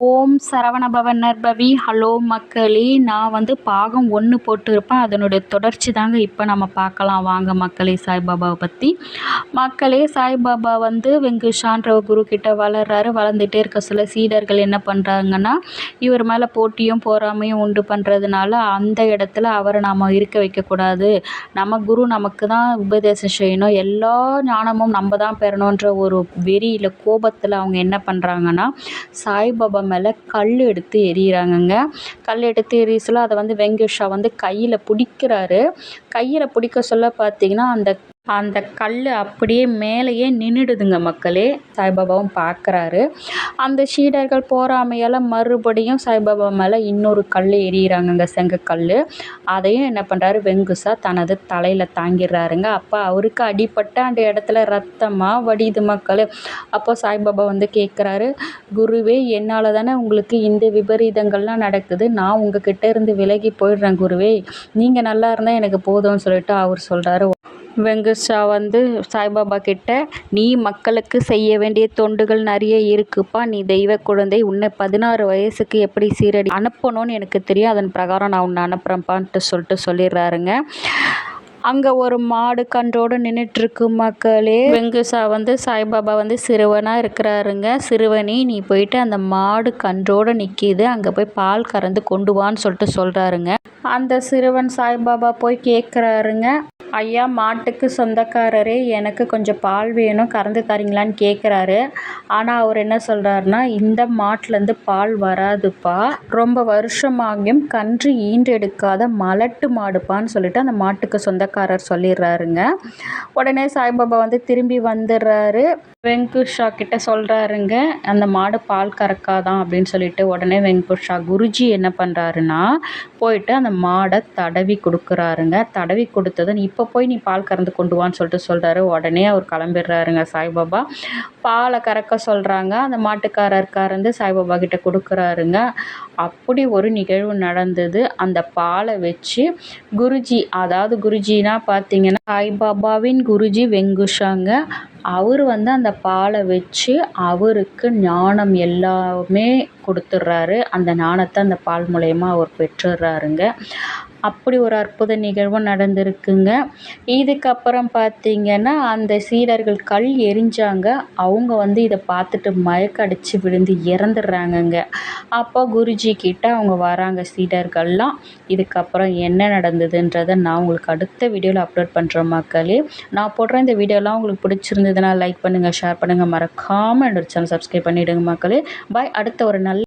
ஓம் சரவணபவ நற்பவி. Hello மக்களே, நான் பாகம் 1 போட்டிருப்பேன். அதனுடைய தொடர்ச்சி தாங்க இப்போ நம்ம பார்க்கலாம் வாங்க மக்களே. சாய்பாபாவை பற்றி மக்களே, சாய்பாபா வெங்குஷான்ற குரு கிட்ட வளர்றாரு. வளர்ந்துட்டே இருக்க சில சீடர்கள் என்ன பண்ணுறாங்கன்னா, இவர் மேலே போட்டியும் பொறாமையும் உண்டு பண்ணுறதுனால அந்த இடத்துல அவரை நாம் இருக்க வைக்கக்கூடாது, நம்ம குரு நமக்கு தான் உபதேசம் செய்யணும், எல்லா ஞானமும் நம்ம தான் பெறணுன்ற ஒரு வெறியில் கோபத்தில் அவங்க என்ன பண்ணுறாங்கன்னா, சாய்பாபா மேலே கல் எடுத்து எறிகிறாங்கங்க. கல் எடுத்து எறிய சொல்ல அதை வெங்கடேஷா கையில் பிடிக்கிறாரு. கையில் பிடிக்க சொல்ல பார்த்தீங்கன்னா அந்த கல் அப்படியே மேலேயே நின்றுடுதுங்க மக்களே. சாய்பாபாவும் பார்க்குறாரு. அந்த சீடர்கள் போறாமையால் மறுபடியும் சாய்பாபா மேலே இன்னொரு கல் எறிகிறாங்கங்க, செங்கக்கல். அதையும் என்ன பண்ணுறாரு, வெங்குசா தனது தலையில் தாங்கிடுறாருங்க. அப்போ அவருக்கு அடிப்பட்ட அந்த இடத்துல ரத்தமாக வடியுது மக்களே. அப்போ சாய்பாபா கேட்குறாரு, குருவே, என்னால் தானே உங்களுக்கு இந்த விபரீதங்கள்லாம் நடக்குது, நான் உங்ககிட்ட இருந்து விலகி போயிடுறேன் குருவே, நீங்கள் நல்லா இருந்தால் எனக்கு போதும்னு சொல்லிட்டு அவர் சொல்கிறாரு. வெங்குஷா சாய்பாபா கிட்ட, நீ மக்களுக்கு செய்ய வேண்டிய தொண்டுகள் நிறைய இருக்குப்பா, நீ தெய்வ குழந்தை, உன்னை 16 வயசுக்கு எப்படி சீரடி அனுப்பணும்னு எனக்கு தெரியும், அதன் பிரகாரம் நான் உன்னை அனுப்புகிறேன்ப்பான்ட்டு சொல்லிடுறாருங்க. அங்கே ஒரு மாடு கன்றோடு நின்றுட்டுருக்கு மக்களே. வெங்குசா சாய்பாபா சிறுவனாக இருக்கிறாருங்க. சிறுவனி, நீ போயிட்டு அந்த மாடு கன்றோடு நிற்கிது, அங்கே போய் பால் கறந்து கொண்டு வான்னு சொல்கிறாருங்க. அந்த சிறுவன் சாய்பாபா போய் கேட்குறாருங்க, ஐயா, மாட்டுக்கு சொந்தக்காரரே, எனக்கு கொஞ்சம் பால் வேணும், கறந்து தரீங்களான்னு கேட்குறாரு. ஆனால் அவர் என்ன சொல்கிறாருன்னா, இந்த மாட்டிலேருந்து பால் வராதுப்பா, ரொம்ப வருஷமாகியும் கன்று ஈன்றெடுக்காத மலட்டு மாடுப்பான்னு சொல்லிட்டு அந்த மாட்டுக்கு சொந்தக்காரர் சொல்லிடுறாருங்க. உடனே சாய்பாபா திரும்பி வந்துடுறாரு. வெங்குஷா கிட்ட சொல்கிறாருங்க, அந்த மாடு பால் கறக்காதான் அப்படின்னு சொல்லிட்டு. உடனே வெங்குஷா குருஜி என்ன பண்ணுறாருன்னா, போயிட்டு அந்த மாடை தடவி கொடுக்குறாருங்க. தடவி கொடுத்ததும், இப்போ போய் நீ பால் கறந்து கொண்டு வான்னு சொல்கிறாரு. உடனே அவர் கிளம்பிடுறாருங்க. சாய்பாபா பாலை கறக்க சொல்கிறாங்க. அந்த மாட்டுக்காரர் கறந்து சாய்பாபா கிட்ட கொடுக்குறாருங்க. அப்படி ஒரு நிகழ்வு நடந்தது. அந்த பாலை வச்சு குருஜி, அதாவது குருஜினா பார்த்தீங்கன்னா சாய்பாபாவின் குருஜி வெங்குஷாங்க, அவர் அந்த பாலை வச்சு அவருக்கு ஞானம் எல்லாமே கொடுத்துட்றாரு. அந்த ஞானத்தை அந்த பால் மூலயமா அவர் பெற்றுடுறாருங்க. அப்படி ஒரு அற்புத நிகழ்வு நடந்திருக்குங்க. இதுக்கப்புறம் பார்த்திங்கன்னா, அந்த சீடர்கள் கல் எரிஞ்சாங்க. அவங்க இதை பார்த்துட்டு மயக்கடிச்சு விழுந்து இறந்துடுறாங்கங்க. அப்போ குருஜி கிட்ட அவங்க வராங்க சீடர்கள்லாம். இதுக்கப்புறம் என்ன நடந்ததுன்றதை நான் உங்களுக்கு அடுத்த வீடியோவில் அப்லோட் பண்ணுறேன் மக்களே. நான் போடுற இந்த வீடியோலாம் உங்களுக்கு பிடிச்சிருந்ததுன்னா லைக் பண்ணுங்கள், ஷேர் பண்ணுங்கள், மறக்காமல் என்னோட சேனல் சப்ஸ்கிரைப் பண்ணிவிடுங்க மக்களே. பாய். அடுத்த ஒரு நல்ல